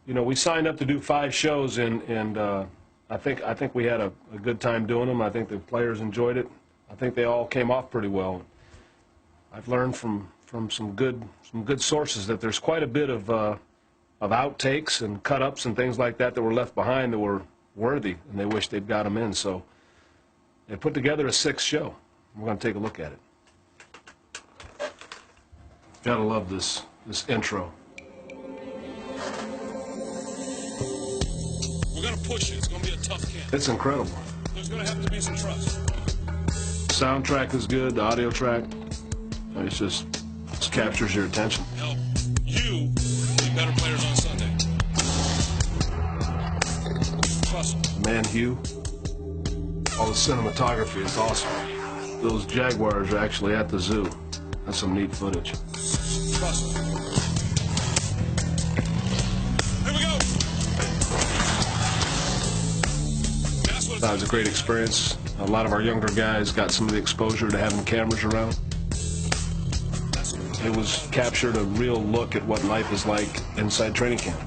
You know, we signed up to do 5 shows, and I think we had a good time doing them. I think the players enjoyed it. I think they all came off pretty well. I've learned from some good sources that there's quite a bit of outtakes and cut-ups and things like that were left behind that were worthy, and they wish they'd got them in. So they put together a 6th show. We're going to take a look at it. Gotta love this intro. We're going to push it. It's going to be a tough camp. It's incredible. There's going to have to be some trust. Soundtrack is good, the audio track. It just captures your attention. Help you be better players on Sunday. Trust. Man, Hugh, all the cinematography is awesome. Those Jaguars are actually at the zoo. That's some neat footage. Trust. Here we go. That was a great experience. A lot of our younger guys got some of the exposure to having cameras around. It was captured a real look at what life is like inside training camp.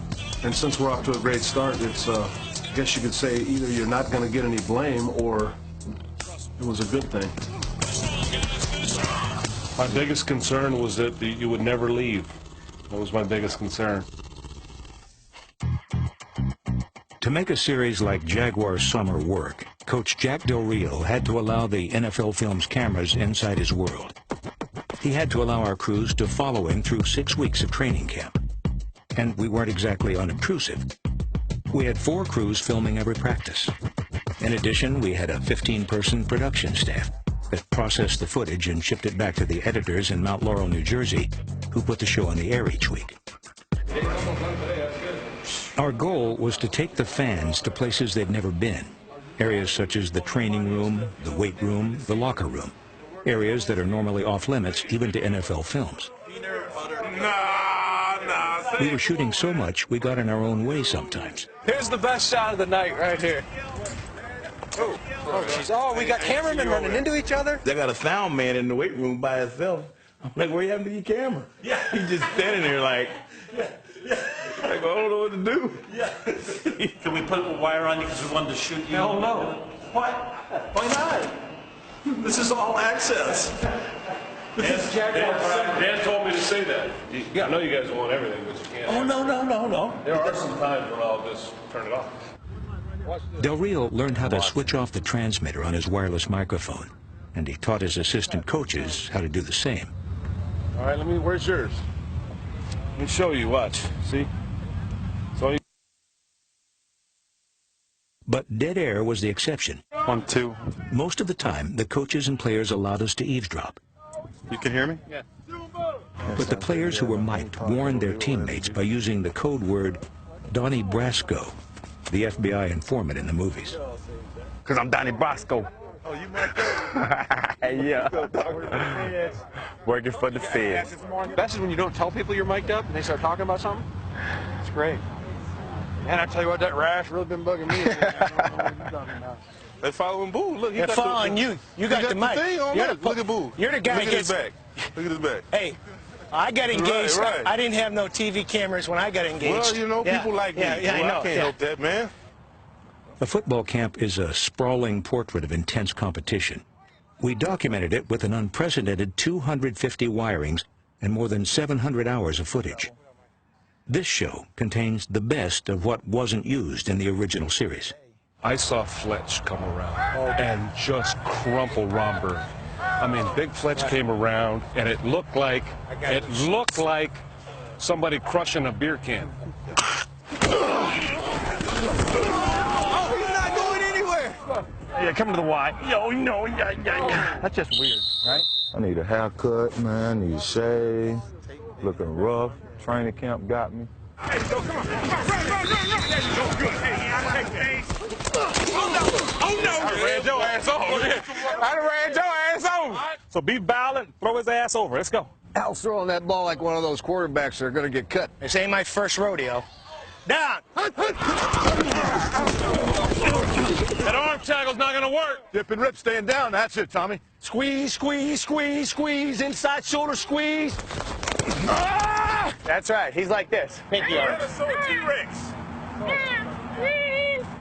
And since we're off to a great start, it's, I guess you could say, either you're not going to get any blame or it was a good thing. My biggest concern was that you would never leave. That was my biggest concern. To make a series like Jaguars Summer work, Coach Jack Del Rio had to allow the NFL Films cameras inside his world. He had to allow our crews to follow him through 6 weeks of training camp. And we weren't exactly unobtrusive. We had 4 crews filming every practice. In addition, we had a 15-person production staff that processed the footage and shipped it back to the editors in Mount Laurel, New Jersey, who put the show on the air each week. Our goal was to take the fans to places they'd never been, areas such as the training room, the weight room, the locker room, areas that are normally off-limits even to NFL films. We were shooting so much, we got in our own way sometimes. Here's the best shot of the night right here. Oh, geez. Oh, we got cameramen running into each other? They got a sound man in the weight room by himself. I'm like, where you having your camera? Yeah. He's just standing there like, like, I don't know what to do. Yeah. Can we put a wire on you because we wanted to shoot you? Hell no. Why? Why not? This is all access. Dan told me to say that. I know you guys want everything, but you can't. Oh, no. There are some times when I'll just turn it off. Del Rio learned how to switch off the transmitter on his wireless microphone, and he taught his assistant coaches how to do the same. All right, where's yours? Let me show you, watch, see? So But dead air was the exception. 1, 2. Most of the time, the coaches and players allowed us to eavesdrop. You can hear me? Yeah. But the players who were mic'd warned their teammates by using the code word Donnie Brasco, the FBI informant in the movies. Because I'm Donnie Brasco. Oh, you might go. Yeah. Working for the feds. Best is when you don't tell people you're mic'd up and they start talking about something. It's great. Man, I tell you what, that rash really been bugging me. I don't know what you're talking about. They're following Boo. Look, They're following you. You got the mic. Thing on You're look. Look at Boo. You're the guy Look at his back. Look at his back. Hey, I got engaged. Right. I didn't have no TV cameras when I got engaged. Well, you know, people like me. Yeah, I know. I can't help that, man. A football camp is a sprawling portrait of intense competition. We documented it with an unprecedented 250 wirings and more than 700 hours of footage. This show contains the best of what wasn't used in the original series. I saw Fletch come around and just crumple Romberg. I mean, Big Fletch came around, and it looked like somebody crushing a beer can. Yeah, come to the Y. Yo, no, yeah. That's just weird, right? I need a haircut, man. I need a shave. Looking rough. Training camp got me. Hey, go, come on. Run. Good. Hey, oh, no. I ran your ass over. So be violent, throw his ass over. Let's go. Al's throwing that ball like one of those quarterbacks that are going to get cut. This ain't my first rodeo. Down. That arm tackle's not going to work. Dip and rip, staying down. That's it, Tommy. Squeeze, squeeze, squeeze, squeeze. Inside shoulder squeeze. Ah! That's right. He's like this. Pinky out. T-Rex.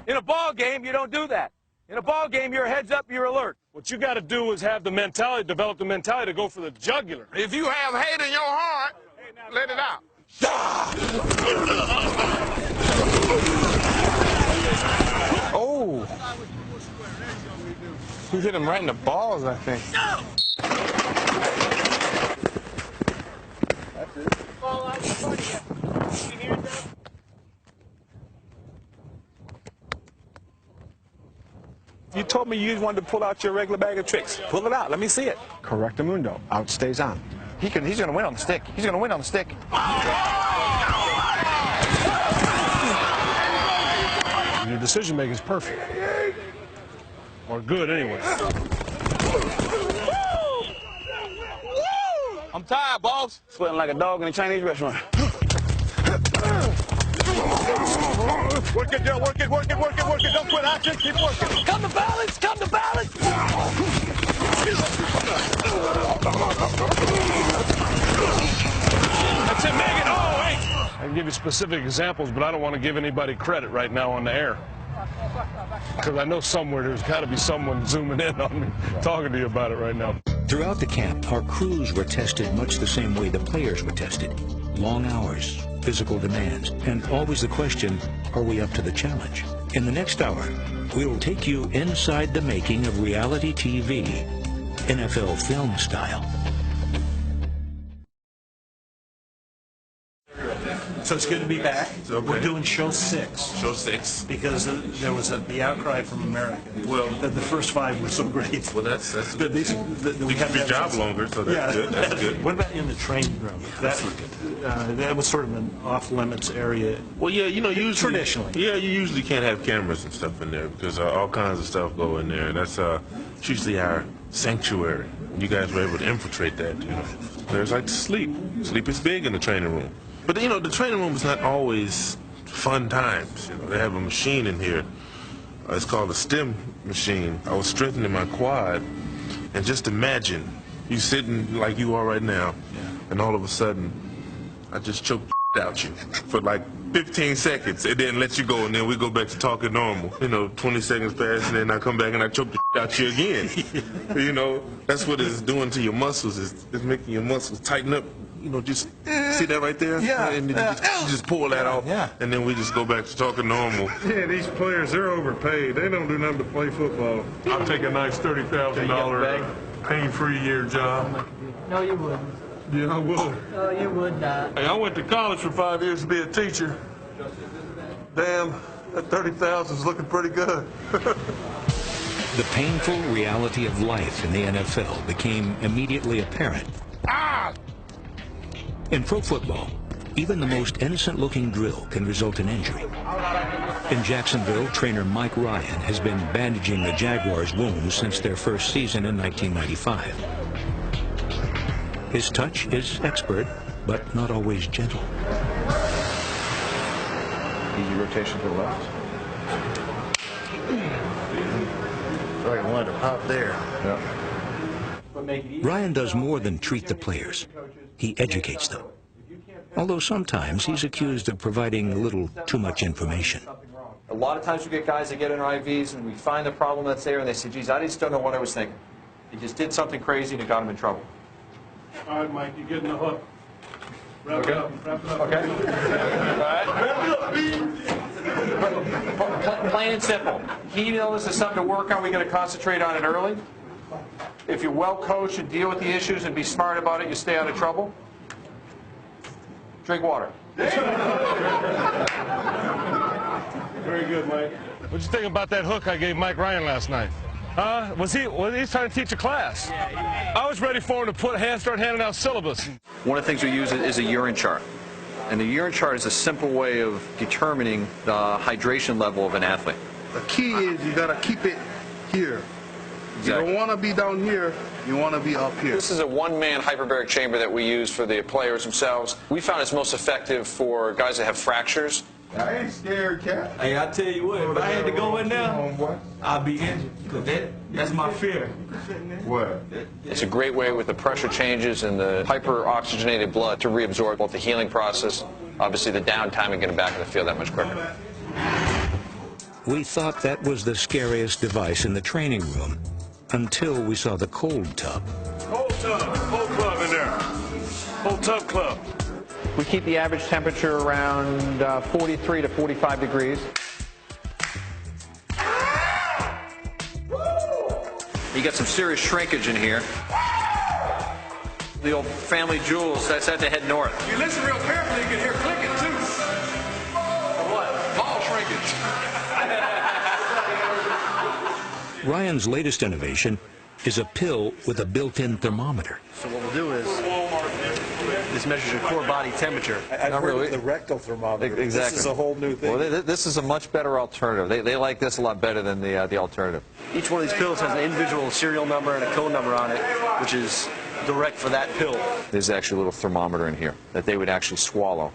In a ball game, you don't do that. In a ball game, you're heads up, you're alert. What you got to do is have the mentality, develop the mentality to go for the jugular. If you have hate in your heart, let it out. Oh. He hit him right in the balls, I think. You told me you wanted to pull out your regular bag of tricks. Pull it out. Let me see it. Correctamundo. Out stays on. He's going to win on the stick. He's going to win on the stick. Your decision making is perfect. Or good, anyway. I'm tired, boss. Sweating like a dog in a Chinese restaurant. Work it, Joe. Work it, work it, work it, work it. Don't quit action. Keep working. Come to balance. Come to balance. That's it, Megan. Oh, hey. I can give you specific examples, but I don't want to give anybody credit right now on the air. Because I know somewhere there's got to be someone zooming in on me, talking to you about it right now. Throughout the camp, our crews were tested much the same way the players were tested. Long hours, physical demands, and always the question, are we up to the challenge? In the next hour, we'll take you inside the making of reality TV, NFL film style. So it's good to be back. Okay. We're doing show 6. Show 6. Because there was the outcry from America. Well, that the first 5 were so great. Well, that's But these, we keep your job longer, so that's good. That's good. What about in the training room? That was sort of an off-limits area. Well, yeah, you know, usually traditionally. Yeah, you usually can't have cameras and stuff in there because all kinds of stuff go in there. That's usually our sanctuary. You guys were able to infiltrate that. You know, players like to sleep. Sleep is big in the training room. But you know, the training room is not always fun times. You know, they have a machine in here. It's called a stem machine. I was strengthening my quad, and just imagine you sitting like you are right now, and all of a sudden, I just choked out you for like 15 seconds, and then let you go, and then we go back to talking normal. You know, 20 seconds pass, and then I come back and I choke the out you again. You know, that's what it's doing to your muscles. It's making your muscles tighten up. You know, just see that right there? Yeah. And you just pull that off, and then we just go back to talking normal. Yeah, these players, they're overpaid. They don't do nothing to play football. I'll take a nice $30,000 pain-free year job. No, you wouldn't. Yeah, I would. No, you would not. Hey, I went to college for 5 years to be a teacher. Damn, that 30,000 is looking pretty good. The painful reality of life in the NFL became immediately apparent. In pro football, even the most innocent-looking drill can result in injury. In Jacksonville, trainer Mike Ryan has been bandaging the Jaguars' wounds since their first season in 1995. His touch is expert, but not always gentle. Easy rotation to the left. Right, I wanted to pop there. Yeah. Ryan does more than treat the players. He educates them. Although sometimes he's accused of providing a little too much information. A lot of times we get guys that get in our IVs and we find the problem that's there and they say, geez, I just don't know what I was thinking. He just did something crazy and it got him in trouble. All right, Mike, you're getting the hook. Wrap it up. Wrap it up. Okay. All right. Plain and simple. He knows there's something to work on. We're going to concentrate on it early. If you're well coached and deal with the issues and be smart about it, you stay out of trouble. Drink water. Very good, Mike. What'd you think about that hook I gave Mike Ryan last night? Was he trying to teach a class? I was ready for him to start handing out syllabus. One of the things we use is a urine chart. And the urine chart is a simple way of determining the hydration level of an athlete. The key is you got to keep it here. Exactly. You don't want to be down here. You want to be up here. This is a one-man hyperbaric chamber that we use for the players themselves. We found it's most effective for guys that have fractures. I ain't scared, Cat. Hey, I tell you what, if I had to go in there, I'd be injured. Because that That's my fear. What? It's a great way with the pressure changes and the hyper-oxygenated blood to reabsorb both the healing process, obviously the downtime, and getting back in the field that much quicker. We thought that was the scariest device in the training room until we saw the cold tub. Cold club in there. Cold tub club. We keep the average temperature around 43 to 45 degrees. You got some serious shrinkage in here. The old family jewels, that's had to head north. You listen real carefully, you can hear clicking too. What? Ball shrinkage. Ryan's latest innovation is a pill with a built-in thermometer. So what we'll do is, this measures your core body temperature. I've heard of the rectal thermometer. Exactly. This is a whole new thing. Well, this is a much better alternative. They like this a lot better than the alternative. Each one of these pills has an individual serial number and a code number on it, which is direct for that pill. There's actually a little thermometer in here that they would actually swallow,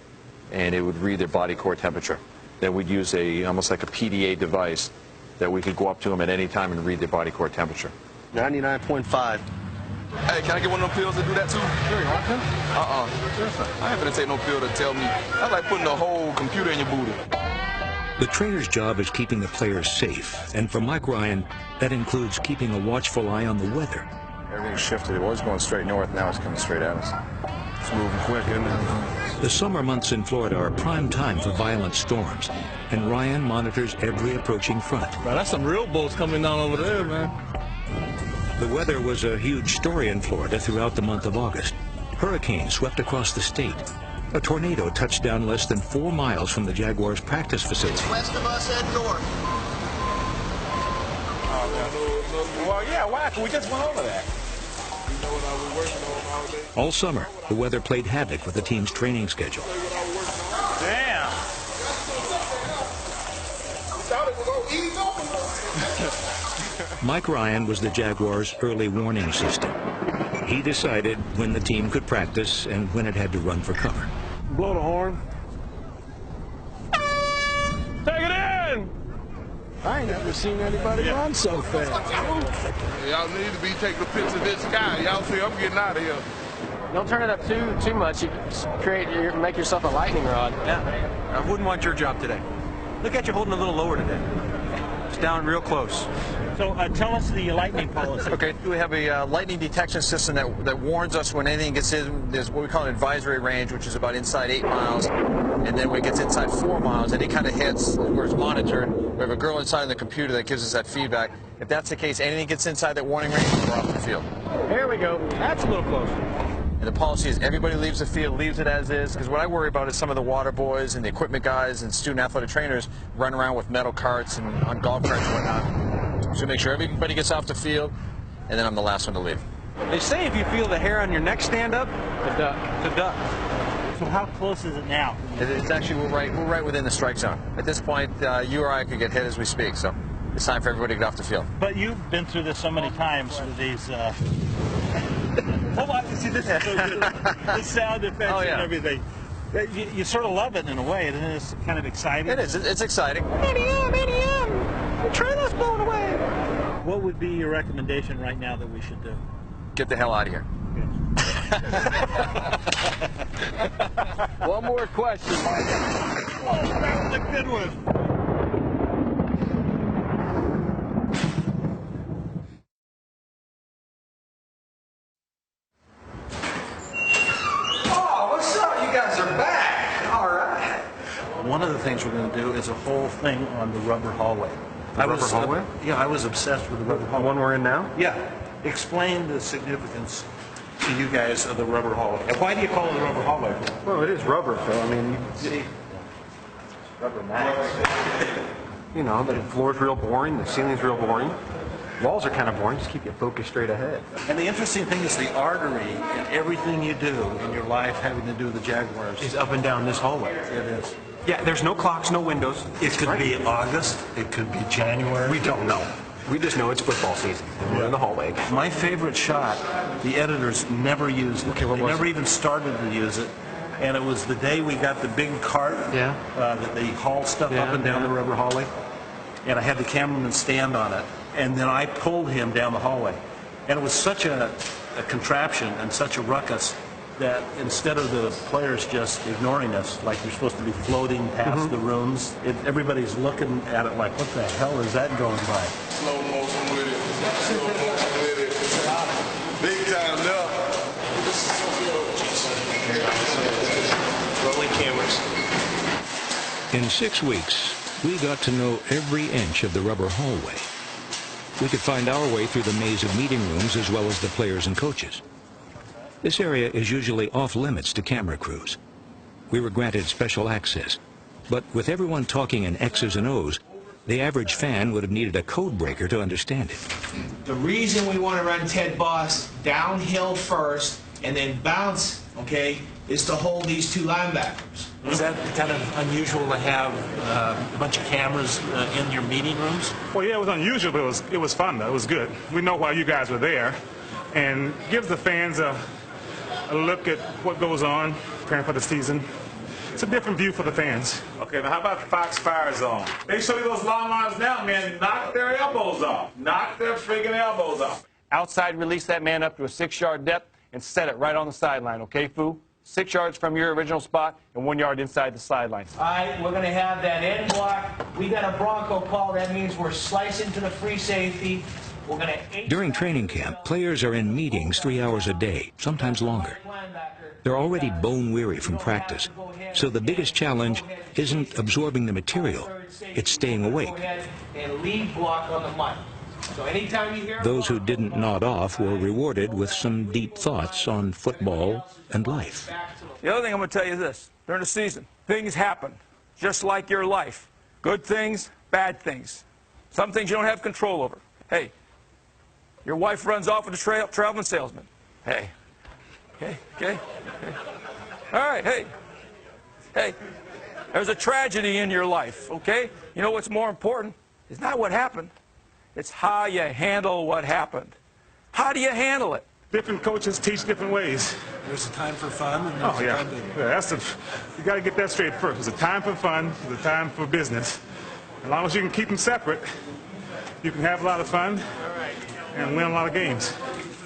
and it would read their body core temperature. Then we'd use almost like a PDA device that we could go up to them at any time and read their body core temperature. 99.5. Hey, can I get one of them pills that do that too? Sure, you want to? I ain't gonna take no pill to tell me. I like putting a whole computer in your booty. The trainer's job is keeping the players safe, and for Mike Ryan, that includes keeping a watchful eye on the weather. Everything's shifted. It was going straight north, now it's coming straight at us. It's moving quick, isn't it? The summer months in Florida are prime time for violent storms, and Ryan monitors every approaching front. Bro, that's some real boats coming down over there, man. The weather was a huge story in Florida throughout the month of August. Hurricanes swept across the state. A tornado touched down less than 4 miles from the Jaguars' practice facility. West of us and north. Well, yeah, why? We just went over that. All summer, the weather played havoc with the team's training schedule. Damn. Mike Ryan was the Jaguars' early warning system. He decided when the team could practice and when it had to run for cover. Blow the horn. Take it in! I ain't never seen anybody run so fast. Y'all need to be taking a picture of this guy. Y'all see I'm getting out of here. Don't turn it up too much. You make yourself a lightning rod. Yeah, I wouldn't want your job today. Look at you holding a little lower today. It's down real close. So tell us the lightning policy. Okay, we have a lightning detection system that warns us when anything gets in. There's what we call an advisory range, which is about inside 8 miles. And then when it gets inside 4 miles, any kind of hits where it's monitored. We have a girl inside the computer that gives us that feedback. If that's the case, anything gets inside that warning range, we're off the field. Here we go. That's a little closer. And the policy is everybody leaves the field, leaves it as is. Because what I worry about is some of the water boys and the equipment guys and student athletic trainers run around with metal carts and on golf carts and whatnot. So make sure everybody gets off the field, and then I'm the last one to leave. They say if you feel the hair on your neck stand up, to duck. To duck. So how close is it now? It's actually, we're right within the strike zone. At this point, you or I could get hit as we speak, so it's time for everybody to get off the field. But you've been through this so many times with these... Oh, see, this is so good. The sound effects and everything. You sort of love it in a way, and it's kind of exciting. It is. It's exciting. The trailer's blown away. What would be your recommendation right now that we should do? Get the hell out of here. One more question. Oh, that was a good one. One of the things we're going to do is a whole thing on the rubber hallway. Rubber hallway? Yeah, I was obsessed with the rubber hallway. The one we're in now? Yeah. Explain the significance to you guys of the rubber hallway. And why do you call it the rubber hallway? Well, it is rubber, Phil. I mean, you can see rubber mats. You know, the floor's real boring, the ceiling's real boring. Walls are kind of boring, just keep you focused straight ahead. And the interesting thing is the artery in everything you do in your life having to do with the Jaguars is up and down this hallway. It is. Yeah, there's no clocks, no windows. It could be August, it could be January. We don't know. We just know it's football season. We're in the hallway again. My favorite shot, the editors never used it. Okay, they never even started to use it. And it was the day we got the big cart that they haul stuff up and down the rubber hallway. And I had the cameraman stand on it. and then I pulled him down the hallway. And it was such a contraption and such a ruckus that instead of the players just ignoring us, like you're supposed to be floating past the rooms, everybody's looking at it like, what the hell is that going by? Slow motion with it. Slow motion with it. Big time now. Rolling cameras. In 6 weeks, we got to know every inch of the rubber hallway. We could find our way through the maze of meeting rooms as well as the players and coaches. This area is usually off limits to camera crews. We were granted special access, but with everyone talking in X's and O's, the average fan would have needed a code breaker to understand it. The reason we want to run Ted Boss downhill first and then bounce, okay, is to hold these two linebackers. Is that kind of unusual to have a bunch of cameras in your meeting rooms? Well, yeah, it was unusual, but it was fun, though. It was good. We know why you guys were there, and gives the fans a look at what goes on, preparing for the season. It's a different view for the fans. Okay, now how about the Fox Fire Zone? They show you those long lines now, man. Knock their elbows off. Knock their freaking elbows off. Outside, release that man up to a 6-yard depth and set it right on the sideline, okay, Fu? 6 yards from your original spot and 1 yard inside the sideline. All right, we're going to have that end block. We got a Bronco call. That means we're slicing to the free safety. We're going to... During training camp, players are in meetings 3 hours a day, sometimes longer. They're already bone weary from practice, so the biggest challenge isn't absorbing the material, it's staying awake. And lead block on the mic. So anytime you hear... Those who didn't nod off were rewarded with some deep thoughts on football and life. The other thing I'm going to tell you is this. During the season, things happen, just like your life. Good things, bad things. Some things you don't have control over. Hey, your wife runs off with a traveling salesman. Hey. Okay. All right, hey. There's a tragedy in your life, okay? You know what's more important? It's not what happened. It's how you handle what happened. How do you handle it? Different coaches teach different ways. There's a time for fun. And Oh, yeah. You got to get that straight first. There's a time for fun. There's a time for business. As long as you can keep them separate, you can have a lot of fun and win a lot of games.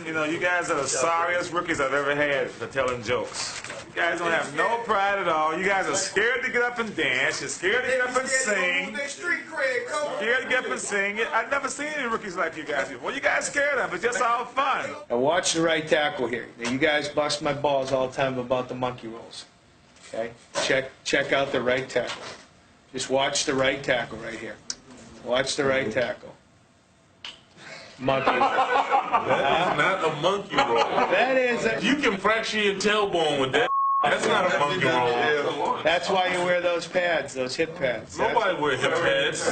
You know, you guys are the sorriest rookies I've ever had for telling jokes. You guys don't have no pride at all. You guys are scared to get up and dance. You're scared to get up and sing. Scared to get up and sing. I've never seen any rookies like you guys before. You guys scared of it. It's just all fun. Now watch the right tackle here. Now you guys bust my balls all the time about the monkey rolls. Okay? Check out the right tackle. Just watch the right tackle right here. Watch the right tackle. Monkey roll. That is not a monkey roll. That is You can fracture your tailbone with that. That's not a monkey roll. That's why you wear those pads, those hip pads. Nobody wear hip pads.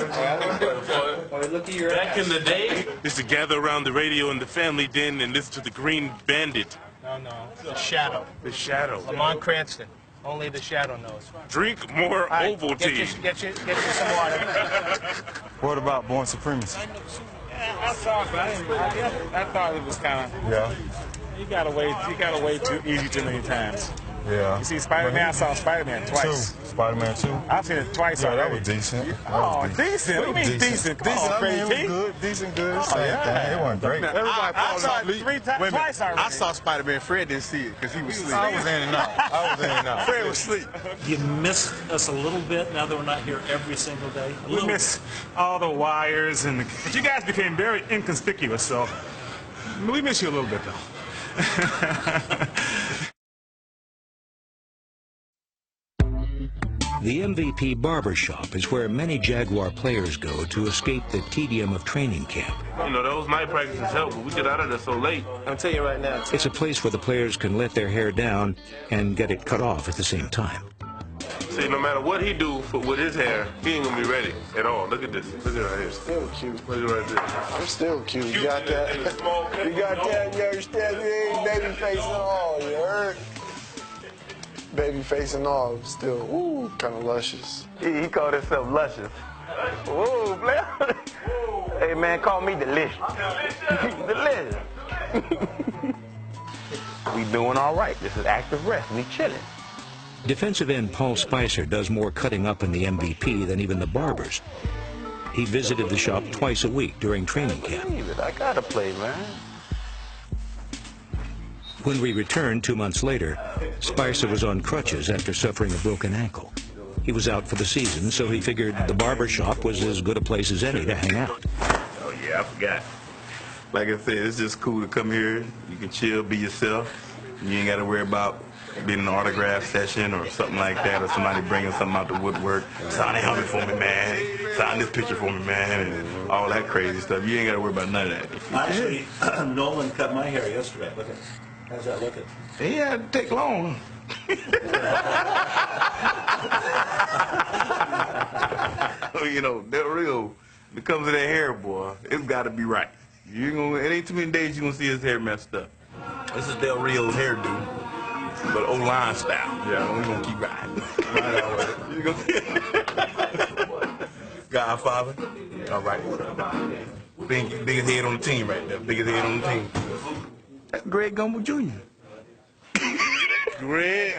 Well, look at your Back ass. in the day, used to gather around the radio in the family den and listen to the Green Bandit. No. The Shadow. The Shadow. Lamont Cranston. Only the Shadow knows. Drink more Ovaltine. Get you some water. What about Born Supremacy? I saw it, but I thought it was kind of... Yeah. You got away too easy too many times. Yeah. You see, Spider-Man, I saw Spider-Man twice. Spider-Man 2? I've seen it twice already. That was decent. Oh, decent? What do you mean decent? Decent, I mean, it was good. Decent, good. Same thing. It wasn't great. I saw it twice already. I saw Spider-Man. Fred didn't see it because he was asleep. I was in and out. Fred was asleep. You miss us a little bit now that we're not here every single day? We miss all the wires, but you guys became very inconspicuous, so we miss you a little bit, though. The MVP barbershop is where many Jaguar players go to escape the tedium of training camp. You know, those night practices help, but we get out of there so late. I'll tell you right now. It's a place where the players can let their hair down and get it cut off at the same time. See, no matter what he do with his hair, he ain't gonna be ready at all. Look at this. Look at it right here. Still cute. Look at it right there. I'm still cute. You got that? You got that? You understand? You ain't baby face and all. You heard? Baby face and all. Still, ooh, kind of luscious. He called himself luscious. Whoa, Blair. Hey, man, call me delicious. Delicious. We doing all right. This is active rest. We chilling. Defensive end Paul Spicer does more cutting up in the MVP than even the barbers. He visited the shop twice a week during training camp. I gotta play, man. When we returned 2 months later, Spicer was on crutches after suffering a broken ankle. He was out for the season, so he figured the barber shop was as good a place as any to hang out. Oh, yeah, I forgot. Like I said, it's just cool to come here. You can chill, be yourself. You ain't got to worry about being in an autograph session or something like that, or somebody bringing something out the woodwork. Sign a helmet for me, man. Sign this picture for me, man, and all that crazy stuff. You ain't got to worry about none of that. Actually, Nolan cut my hair yesterday. Look at, how's that looking? He had to take long. You know, Del Rio, when it comes to that hair, boy, it's got to be right. It ain't too many days you're going to see his hair messed up. This is Del Rio's hairdo, but O-line style. Yeah, we're going to keep riding. Right all right. You gonna Godfather. All right. Biggest head on the team right there. Biggest head on the team. That's Greg Gumbel Jr. Greg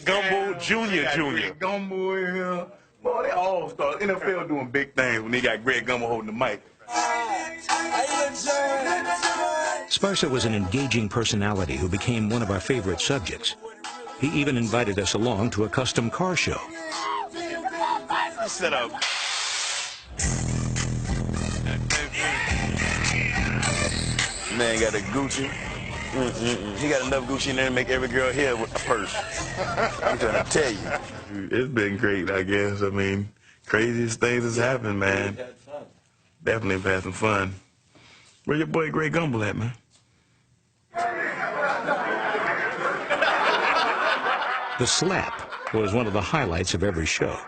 Gumbel Jr. Greg Gumbel in here. Boy, they all start. NFL doing big things when they got Greg Gumbel holding the mic. Spicer was an engaging personality who became one of our favorite subjects. He even invited us along to a custom car show. Set up. Man got a Gucci. He got enough Gucci in there to make every girl here with a purse. I'm trying to tell you. It's been great, I guess. I mean, craziest things has happened, man. Definitely have had some fun. Where your boy Greg Gumbel at, man? The slap was one of the highlights of every show.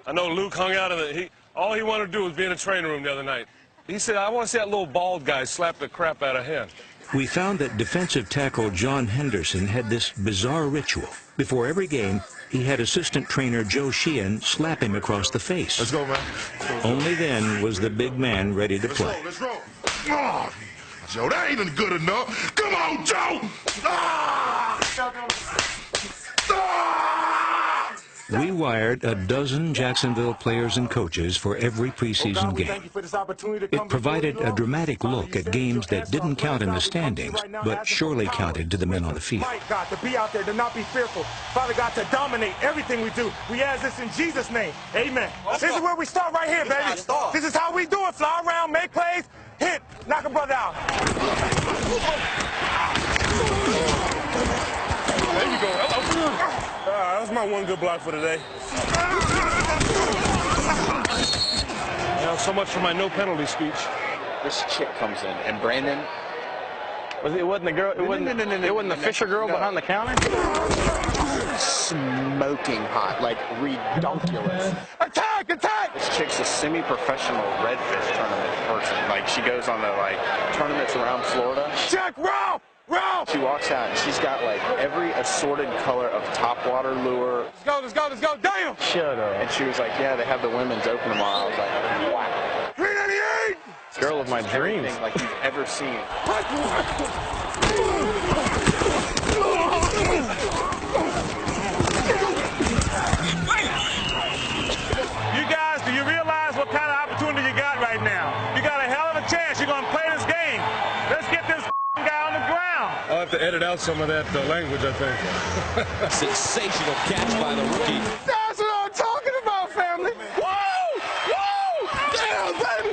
I know Luke hung out in all he wanted to do was be in the training room the other night. He said, I want to see that little bald guy slap the crap out of him. We found that defensive tackle John Henderson had this bizarre ritual. Before every game, he had assistant trainer Joe Sheehan slap him across the face. Let's go, man. Only then was the big man ready to play. Let's roll. Oh, Joe, that ain't good enough. Come on, Joe! Ah! We wired a dozen Jacksonville players and coaches for every preseason game. It provided a dramatic look at games that didn't count in the standings, but surely counted to the men on the field. God, to be out there, to not be fearful. Father God, to dominate everything we do. We ask this in Jesus' name. Amen. This is where we start right here, baby. This is how we do it. Fly around, make plays, hit, knock a brother out. There you go. That was my one good block for today. So much for my no penalty speech. This chick comes in, and Brandon, it wasn't the girl, it wasn't the Fisher girl behind the counter? Smoking hot, like redonkulous. Attack, attack! This chick's a semi-professional redfish tournament person. Like, she goes on the, tournaments around Florida. Check, Ralph! Ralph! She walks out and she's got every assorted color of topwater lure. Let's go, let's go, let's go, damn! Shut up. And she was like, yeah, they have the women's open tomorrow. I was like, wow. 398! Girl of my dreams. Like you've ever seen. You guys, do you realize what kind of opportunity you got right now? You got a hell of a chance. You're going to play this game. Let's get this guy on the ground. I'll have to edit out some of that language, I think. Sensational catch by the rookie. That's what I'm talking about, family. Whoa! Whoa! Damn, baby!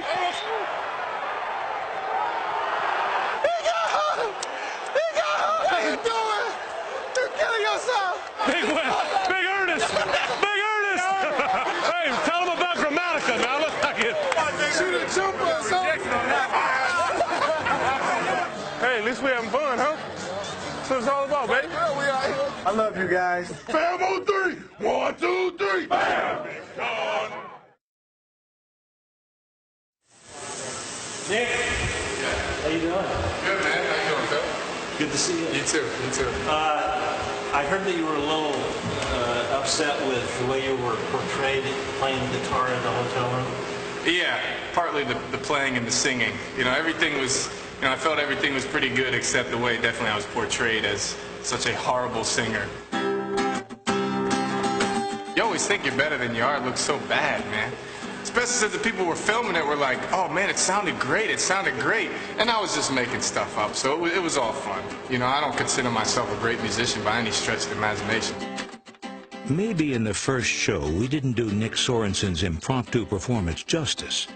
He got her! He got her! How you doing? You're killing yourself! Big Ernest! Big Ernest! Hey, tell him about Grammatica now. Look like it. Shoot a jumper or something. Hey, at least we having fun, huh? That's what it's all about, baby. I love you guys. Bam on three. 1, 2, 3. Bam. Gone. Nick, how you doing? Good, man. How you doing, Phil? Good to see you. You too. You too. I heard that you were a little upset with the way you were portrayed playing guitar in the hotel room. Yeah, partly the playing and the singing. Everything was, I felt everything was pretty good except the way definitely I was portrayed as such a horrible singer. You always think you're better than you are. It looks so bad, man. especially since the people were filming it were like, oh man, it sounded great, it sounded great. And I was just making stuff up, so it was all fun. You know, I don't consider myself a great musician by any stretch of the imagination. Maybe in the first show, we didn't do Nick Sorensen's impromptu performance justice.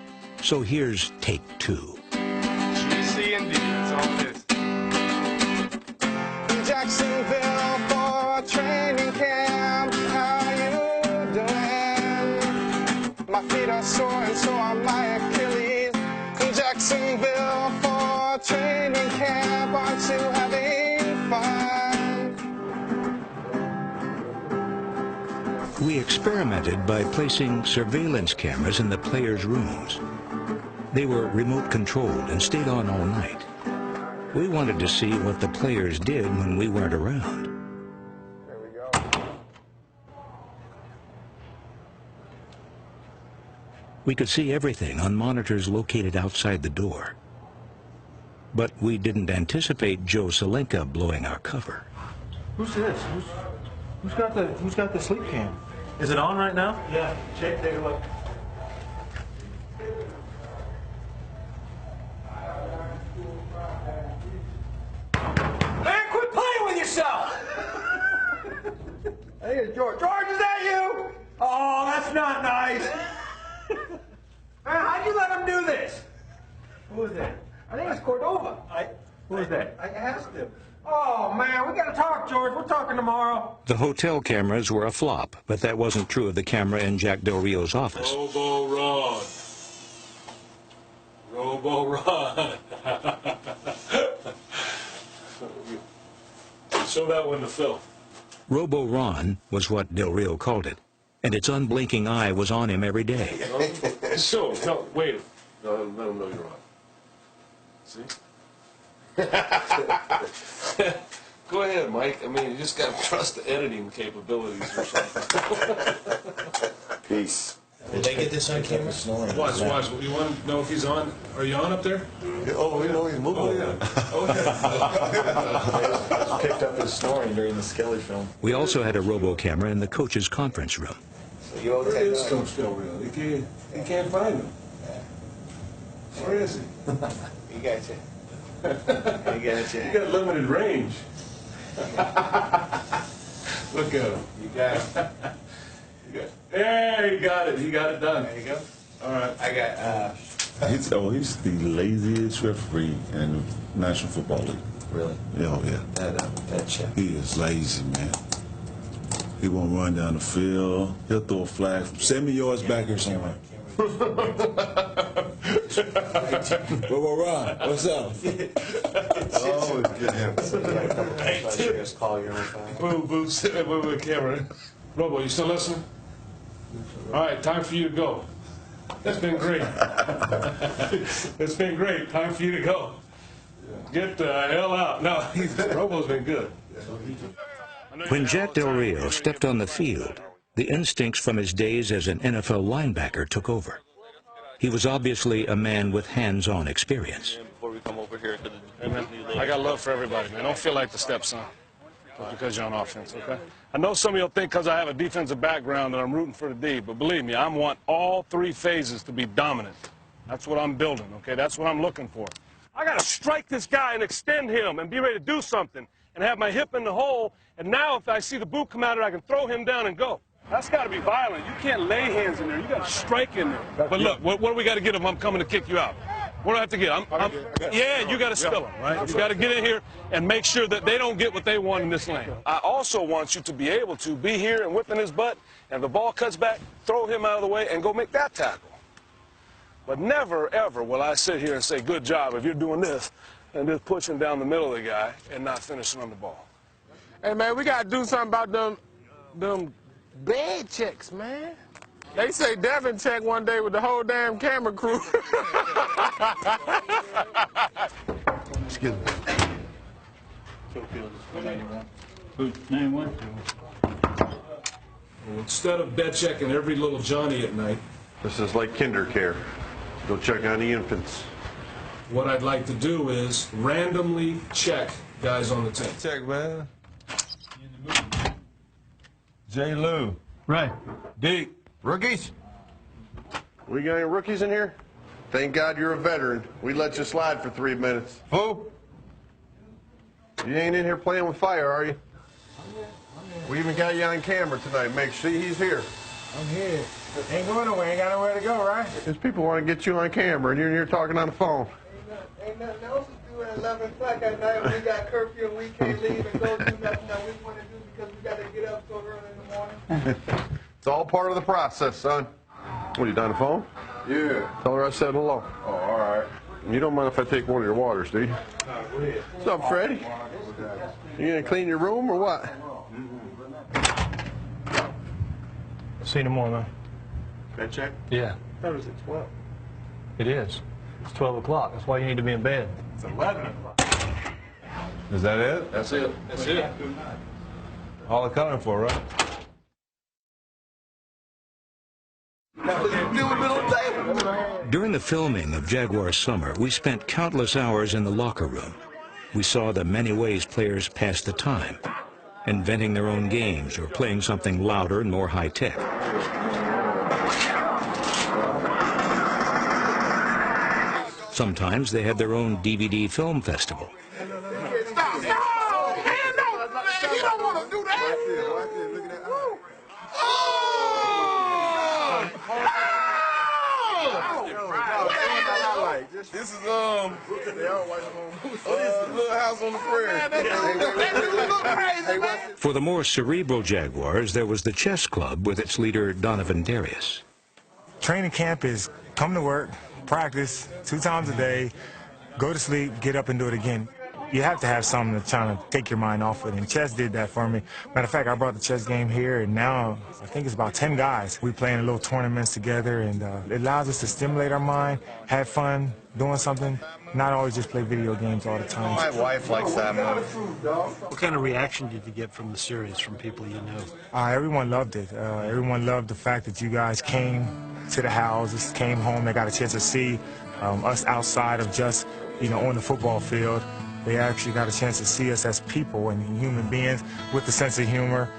So here's take 2. G-C-N-D, that's all it is. Jacksonville for a training camp. How you doing? My feet are sore and so are my Achilles. Jacksonville for a training camp. Aren't you having fun? We experimented by placing surveillance cameras in the players' rooms. They were remote controlled and stayed on all night. We wanted to see what the players did when we weren't around. There we go. We could see everything on monitors located outside the door. But we didn't anticipate Joe Salenka blowing our cover. Who's this? Who's got the sleep cam? Is it on right now? Yeah. Check. Take a look. Man, quit playing with yourself! Hey, it's George. George, is that you? Oh, that's not nice. Man, how'd you let him do this? Who is that? I think it's Cordova. Who is that? I asked him. Oh, man, we gotta talk, George. We're talking tomorrow. The hotel cameras were a flop, but that wasn't true of the camera in Jack Del Rio's office. Robo-Ron. Robo-Ron. Show that one to Phil. Robo-Ron was what Del Rio called it, and its unblinking eye was on him every day. So, no, wait. No, let him know you're on. See? Go ahead, Mike. I mean, you just got to trust the editing capabilities or something. Peace. Did they get this on camera? Watch. You want to know if he's on? Are you on up there? Oh, we know he's moving. Oh, yeah. Oh, yeah. Picked up his snoring during the Skelly film. We also had a robo camera in the coach's conference room. So you owe Where is $10. Coach Del Rio? You can't find him. Where is he? He got you. He got you. You got limited range. Look at him. You got it. There, he got it. He got it done. There you go. All right. I got. He's the laziest referee in the National Football League. Really? Oh, yeah. That check. He is lazy, man. He won't run down the field. He'll throw a flag from 70 yards back or somewhere. Ron, what's up? Oh, good him. Just call your own phone. Boo, sit there with the camera. Robo, you still listening? All right, time for you to go. It's been great. It's been great. Time for you to go. Get the hell out. No, Robo's been good. When Jack Del Rio stepped on the field, the instincts from his days as an NFL linebacker took over. He was obviously a man with hands-on experience. Before we come over here to the I got love for everybody, man. Don't feel like the stepson because you're on offense, okay? I know some of you'll think because I have a defensive background that I'm rooting for the D, but believe me, I want all three phases to be dominant. That's what I'm building, okay? That's what I'm looking for. I got to strike this guy and extend him and be ready to do something and have my hip in the hole, and now if I see the boot come out of it, I can throw him down and go. That's got to be violent. You can't lay hands in there. You got to strike in there. But look, what do we got to get if I'm coming to kick you out? What do I have to get? Yeah, you got to spill them, right? You got to get in here and make sure that they don't get what they want in this lane. I also want you to be able to be here and whipping his butt, and the ball cuts back, throw him out of the way, and go make that tackle. But never, ever will I sit here and say, good job if you're doing this, and just pushing down the middle of the guy and not finishing on the ball. Hey, man, we got to do something about them bed checks, man. They say Devin checked one day with the whole damn camera crew. Excuse me. Instead of bed checking every little Johnny at night, this is like kinder care. Go check on the infants. What I'd like to do is randomly check guys on the team. Check, man. J. Lou. Right. Deke. Rookies. We got any rookies in here? Thank God you're a veteran. We let you slide for 3 minutes. Who? You ain't in here playing with fire, are you? We even got you on camera tonight. Make sure he's here. I'm here. Ain't going nowhere. Ain't got nowhere to go, right? Because people want to get you on camera, and you're in here talking on the phone. Ain't nothing else to do at 11 o'clock at night when we got curfew and we can't leave and go do nothing that we want to do because we got to get up so early in the morning. It's all part of the process, son. What, you on the phone? Yeah. Tell her I said hello. Oh, all right. You don't mind if I take one of your waters, do you? Go ahead. What's up, Freddie? You gonna clean your room or what? See you tomorrow, man. That check? Yeah. I thought it was at 12. It is. It's 12 o'clock. That's why you need to be in bed. It's 11 o'clock. Is that it? That's it. That's it. All accounted for, right? During the filming of Jaguars Summer, we spent countless hours in the locker room. We saw the many ways players pass the time, inventing their own games or playing something louder and more high-tech. Sometimes they had their own DVD film festival. Stop! Stop! Hand up! Man, you don't want to do that! Watch it. Look at that. This is Little House on the Prairie. For the more cerebral Jaguars, there was the chess club with its leader, Donovan Darius. Training camp is come to work, practice 2 times a day, go to sleep, get up and do it again. You have to have something to try to take your mind off it, and chess did that for me. Matter of fact, I brought the chess game here, and now I think it's about 10 guys. We play in little tournaments together, and it allows us to stimulate our mind, have fun doing something, not always just play video games all the time. My wife likes that movie. What kind of reaction did you get from the series from people you know? Everyone loved it. Everyone loved the fact that you guys came to the house, came home. They got a chance to see us outside of just, on the football field. They actually got a chance to see us as people and human beings with a sense of humor,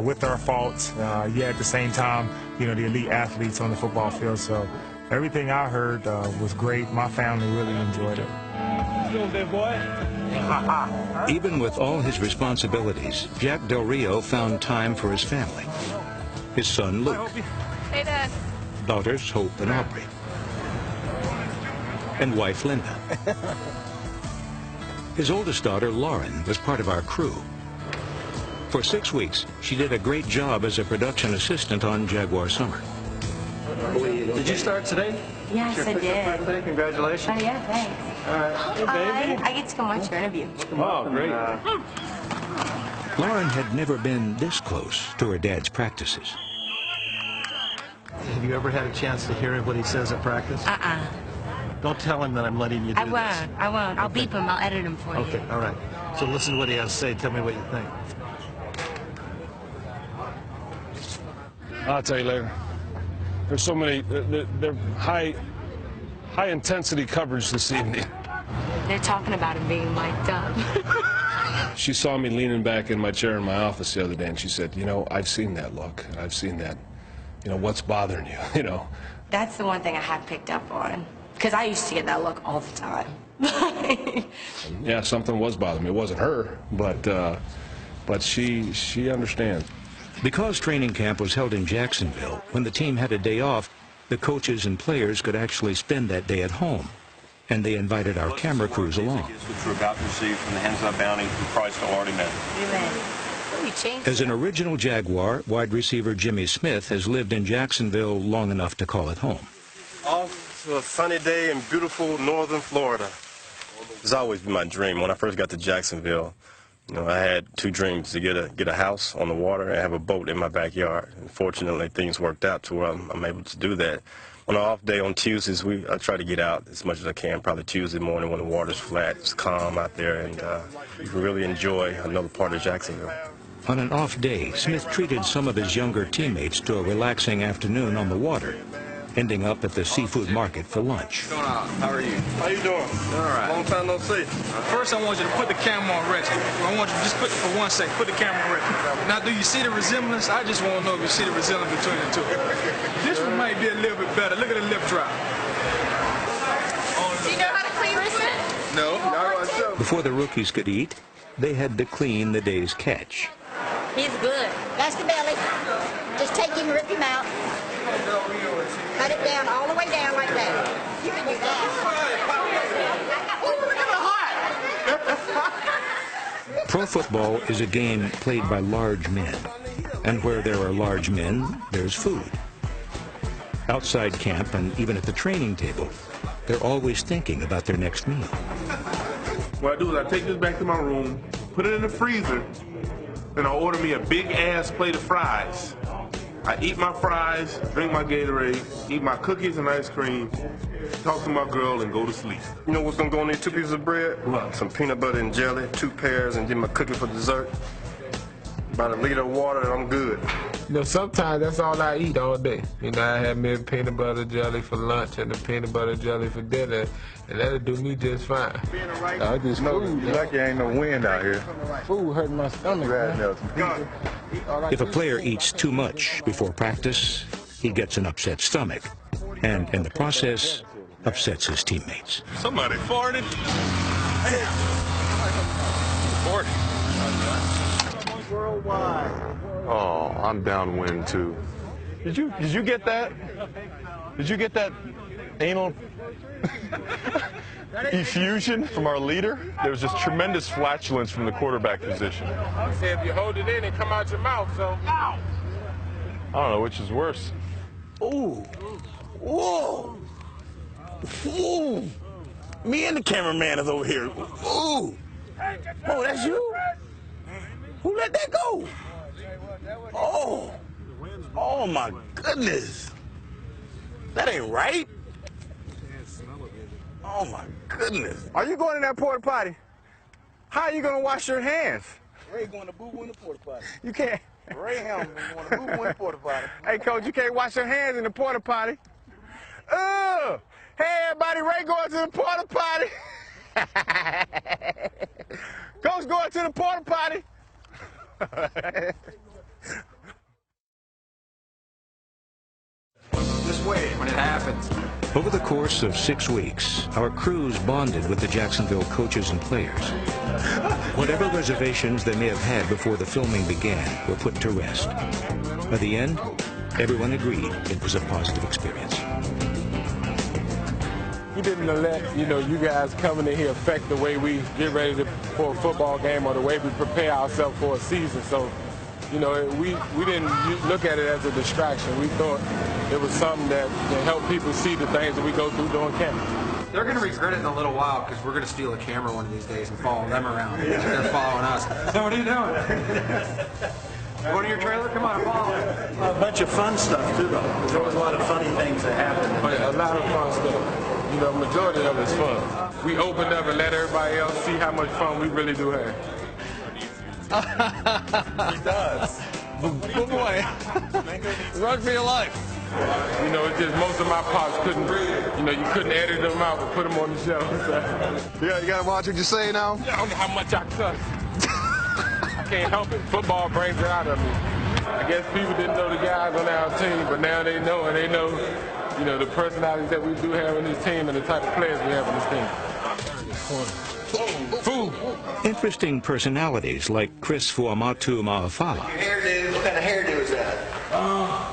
with our faults, yet at the same time, the elite athletes on the football field. So everything I heard was great. My family really enjoyed it. Big boy. Even with all his responsibilities, Jack Del Rio found time for his family. His son, Luke. Hey, Dad. Daughters, Hope and Aubrey. And wife, Linda. His oldest daughter, Lauren, was part of our crew. For 6 weeks, she did a great job as a production assistant on Jaguar Summer. Did you start today? Yes, I did. Birthday? Congratulations. Oh, yeah, thanks. All right. Hey, baby. I get to come watch your interview. Oh, great. Lauren had never been this close to her dad's practices. Have you ever had a chance to hear what he says at practice? Don't tell him that I'm letting you do this. I won't. I'll beep him. I'll edit him for you. Okay, all right. So listen to what he has to say. Tell me what you think. I'll tell you later. There's so many, they're high intensity coverage this evening. They're talking about him being mic'd up. She saw me leaning back in my chair in my office the other day, and she said, I've seen that look. I've seen that. What's bothering you, That's the one thing I have picked up on. Because I used to get that look all the time. Yeah, something was bothering me. It wasn't her, but she understands. Because training camp was held in Jacksonville, when the team had a day off, the coaches and players could actually spend that day at home. And they invited our camera crews along. Which we're about to receive from the Hands Up Bounty from Christ already met. Amen. As an original Jaguar, wide receiver Jimmy Smith has lived in Jacksonville long enough to call it home. Off to a sunny day in beautiful northern Florida. It's always been my dream. When I first got to Jacksonville, I had 2 dreams: to get a house on the water and have a boat in my backyard. And fortunately, things worked out to where I'm able to do that. On an off day on Tuesdays, I try to get out as much as I can. Probably Tuesday morning when the water's flat, it's calm out there, and you can really enjoy another part of Jacksonville. On an off day, Smith treated some of his younger teammates to a relaxing afternoon on the water ending up at the seafood market for lunch. What's going on? How are you? How you doing? All right. Long time no see. First, I want you to put the camera on record. I want you to just put, for 1 second, put the camera on record. Now, do you see the resemblance? I just want to know if you see the resemblance between the two. This one might be a little bit better. Look at the lip drop. Do you know how to clean this one? No. Before the rookies could eat, they had to clean the day's catch. He's good. That's the belly. Just take him and rip him out. Cut it down all the way down like that. You can do that. Pro football is a game played by large men. And where there are large men, there's food. Outside camp and even at the training table, they're always thinking about their next meal. What I do is I take this back to my room, put it in the freezer, and I order me a big-ass plate of fries. I eat my fries, drink my Gatorade, eat my cookies and ice cream, talk to my girl, and go to sleep. You know what's gonna go on these 2 pieces of bread? What? Some peanut butter and jelly, 2 pears, and then my cookie for dessert. About a liter of water, and I'm good. You know, sometimes that's all I eat all day. You know, I have me a peanut butter jelly for lunch and a peanut butter jelly for dinner, and that'll do me just fine. I just know you lucky ain't no wind out here. Food hurting my stomach, man. If a player eats too much before practice, he gets an upset stomach, and in the process, upsets his teammates. Somebody farted. Oh, I'm downwind too. Did you get that? Did you get that anal effusion from our leader? There was just tremendous flatulence from the quarterback position. I said if you hold it in, it come out your mouth, so. I don't know which is worse. Ooh. Whoa. Ooh. Me and the cameraman is over here. Ooh. Oh, that's you? Who let that go? Oh. Oh, my goodness. That ain't right. Oh, my goodness. Are you going in that porta potty? How are you going to wash your hands? Ray going to boo-boo in the porta potty. You can't. Ray Helm going to boo-boo in the porta potty. Hey, Coach, you can't wash your hands in the porta potty. Hey, everybody, Ray going to the porta potty. Coach going to the porta potty. This way when it happens. Over the course of 6 weeks, our crews bonded with the Jacksonville coaches and players. Whatever reservations they may have had before the filming began were put to rest. By the end, everyone agreed it was a positive experience. We didn't let, you guys coming in here affect the way we get ready for a football game or the way we prepare ourselves for a season. So, we didn't look at it as a distraction. We thought it was something that can help people see the things that we go through during camp. They're going to regret it in a little while because we're going to steal a camera one of these days and follow them around. They're following us. So what are you doing? Go to your trailer? Come on, follow. A bunch of fun stuff, too, though. There was a lot of funny things that happened. A lot of fun stuff. Majority of it's fun. We opened up and let everybody else see how much fun we really do have. He does. Good boy. Run for your life. It's just most of my parts couldn't, you couldn't edit them out and put them on the show. So. Yeah, you got to watch what you say now? I don't know how much I cuss. I can't help it. Football brings it out of me. I guess people didn't know the guys on our team, but now they know, and they know, the personalities that we do have in this team and the type of players we have in this team. Food. Interesting personalities like Chris Fuamatu Maafala, Hairdo, what kind of hairdo is that?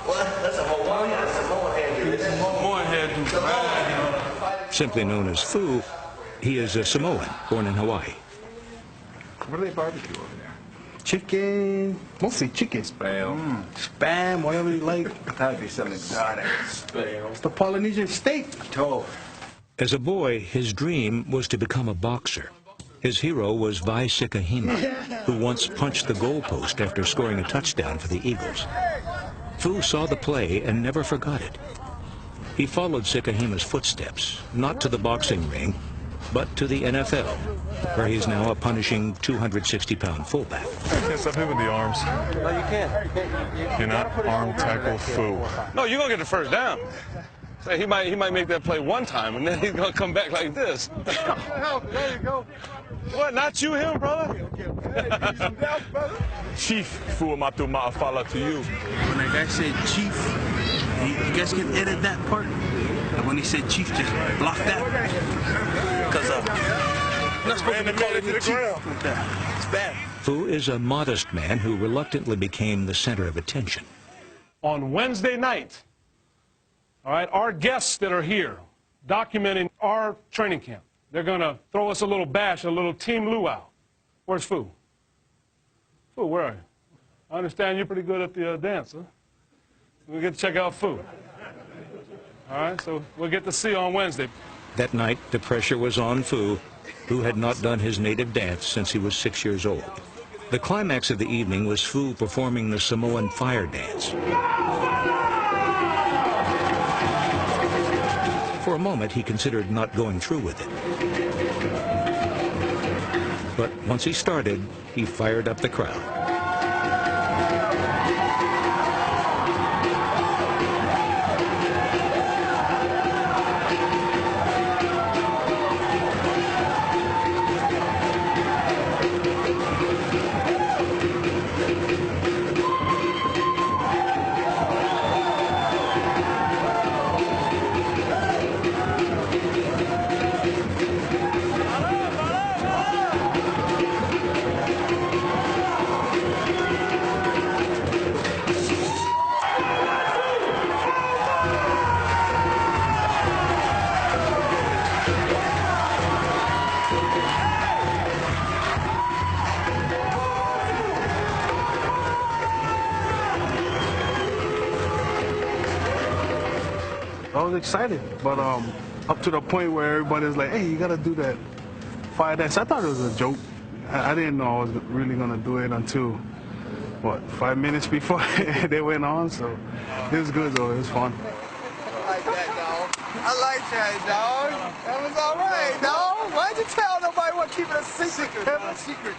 What? That's a Hawaiian. That's a Samoan hairdo. It's a Samoan hairdo. simply known as Fu. He is a Samoan, born in Hawaii. What do they barbecue over there? Chicken. Mostly chicken spam. Spam, whatever you like. That would be something exotic. Spam. It's the Polynesian steak. Toe. As a boy, his dream was to become a boxer. His hero was Vai Sikahima, who once punched the goalpost after scoring a touchdown for the Eagles. Fu saw the play and never forgot it. He followed Sikahima's footsteps, not to the boxing ring, but to the NFL, where he's now a punishing 260-pound fullback. You can't stop him with the arms. No, you can't. You're not arm tackle Fu. No, you're going to get the first down. Say he might make that play one time, and then he's gonna come back like this. There you go. What? Not you, him, brother? Chief Fuamatu Ma'afala to you. When that guy said chief, you guys can edit that part. And when he said chief, just block that. Because not supposed to be calling you chief like that. It's bad. Fu is a modest man who reluctantly became the center of attention. On Wednesday night, all right, our guests that are here documenting our training camp, they're going to throw us a little bash, a little team luau. Where's Fu? Fu, where are you? I understand you're pretty good at the dance, huh? We'll get to check out Fu. All right, so we'll get to see you on Wednesday. That night, the pressure was on Fu, who had not done his native dance since he was 6 years old. The climax of the evening was Fu performing the Samoan fire dance. For a moment, he considered not going through with it. But once he started, he fired up the crowd. I was excited, but up to the point where everybody's like, hey, you gotta do that fire dance. I thought it was a joke. I didn't know I was really gonna do it until, what, 5 minutes before they went on, so it was good though, it was fun. I like that, dog. I like that, dog. That was all right, dog. Why'd you tell nobody what keep it a secret? Keep it a secret.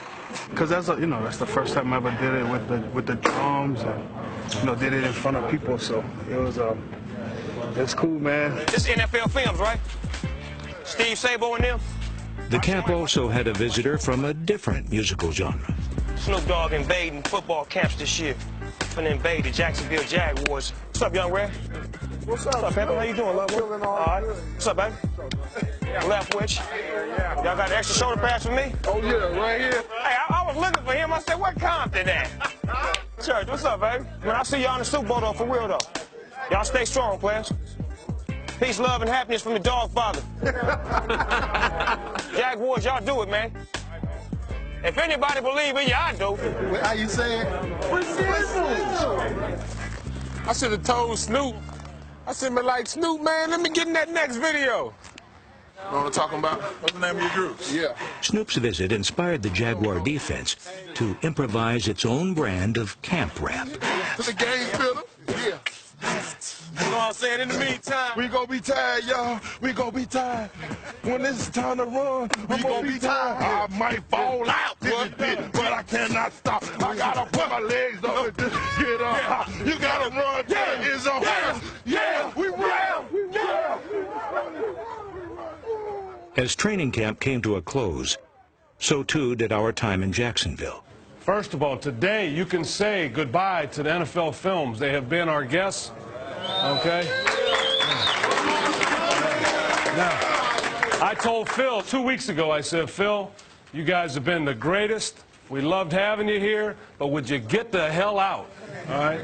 Because that's, that's the first time I ever did it with the drums and, did it in front of people, so it was, it's cool, man. This NFL Films, right? Steve Sabo and them? The camp also had a visitor from a different musical genre. Snoop Dogg invading football camps this year. Finna invade the Jacksonville Jaguars. What's up, young Red? What's up, Pepper? How you doing, love? Feeling All right. What's up, baby? Left which? Y'all got an extra shoulder pads for me? Oh, yeah, right here. Hey, I was looking for him. I said, what Compton at? Church, what's up, baby? Man, I'll see y'all in the Super Bowl, though, for real, though. Y'all stay strong, players. Peace, love, and happiness from the Dogg father. Jaguars, y'all do it, man. If anybody believe in you, I do. How you say it? Preseason. I should have told Snoop. I said, man, like, Snoop, man, let me get in that next video. You know what I'm talking about? What's the name of your groups? Yeah. Snoop's visit inspired the Jaguar defense to improvise its own brand of camp rap. To the game, Phillip. Yeah. You know what I'm saying? In the meantime, we gonna be tired, y'all. We gonna be tired. When it's time to run, we gonna be tired. I might fall out, but I cannot stop. I gotta put my legs up and just get up. You gotta run. Yeah, it's on. Yeah, we run. As training camp came to a close, so too did our time in Jacksonville. First of all, today you can say goodbye to the NFL Films. They have been our guests, okay? Now, I told Phil 2 weeks ago, I said, Phil, you guys have been the greatest. We loved having you here, but would you get the hell out, all right?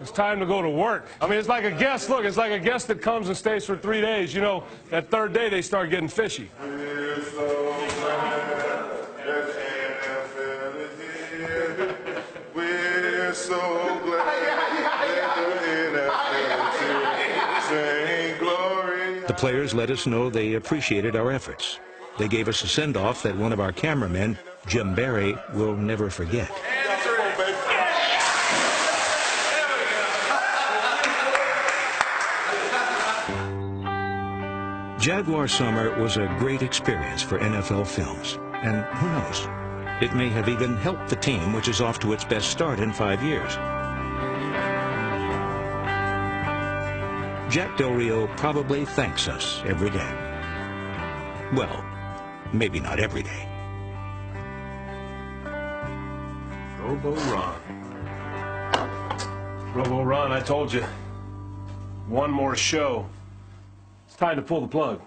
It's time to go to work. I mean, it's like a guest, look, it's like a guest that comes and stays for 3 days. You know, that third day they start getting fishy. We're so glad. The players let us know they appreciated our efforts. They gave us a send-off that one of our cameramen, Jim Barry, will never forget. Jaguar summer was a great experience for NFL Films, and who knows, it may have even helped the team, which is off to its best start in 5 years. Jack Del Rio probably thanks us every day. Well, maybe not every day. Robo Ron. Robo Ron, I told you. One more show. It's time to pull the plug.